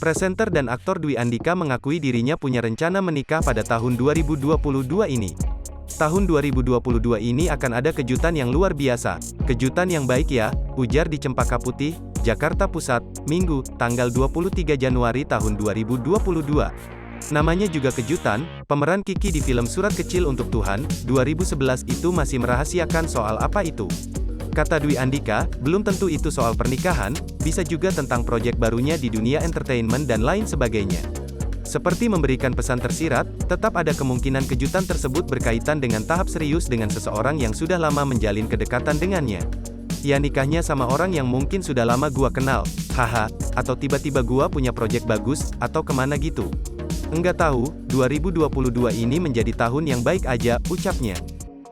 Presenter dan aktor Dwi Andika mengakui dirinya punya rencana menikah pada tahun 2022 ini. Tahun 2022 ini akan ada kejutan yang luar biasa. Kejutan yang baik ya, ujar di Cempaka Putih, Jakarta Pusat, Minggu, tanggal 23 Januari tahun 2022. Namanya juga kejutan, pemeran Kiki di film Surat Kecil untuk Tuhan, 2011 itu masih merahasiakan soal apa itu. Kata Dwi Andika, belum tentu itu soal pernikahan, bisa juga tentang proyek barunya di dunia entertainment dan lain sebagainya. Seperti memberikan pesan tersirat, tetap ada kemungkinan kejutan tersebut berkaitan dengan tahap serius dengan seseorang yang sudah lama menjalin kedekatan dengannya. Ya nikahnya sama orang yang mungkin sudah lama gua kenal, haha, atau tiba-tiba gua punya proyek bagus, atau kemana gitu. Enggak tahu, 2022 ini menjadi tahun yang baik aja, ucapnya.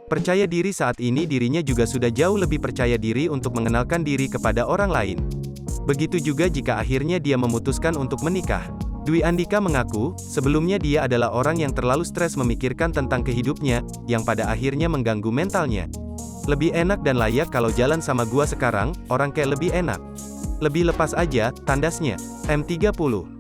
Percaya diri saat ini dirinya juga sudah jauh lebih percaya diri untuk mengenalkan diri kepada orang lain. Begitu juga jika akhirnya dia memutuskan untuk menikah. Dwi Andika mengaku, sebelumnya dia adalah orang yang terlalu stres memikirkan tentang kehidupnya, yang pada akhirnya mengganggu mentalnya. Lebih enak dan layak kalau jalan sama gua sekarang, orang kayak lebih enak. Lebih lepas aja, tandasnya. M30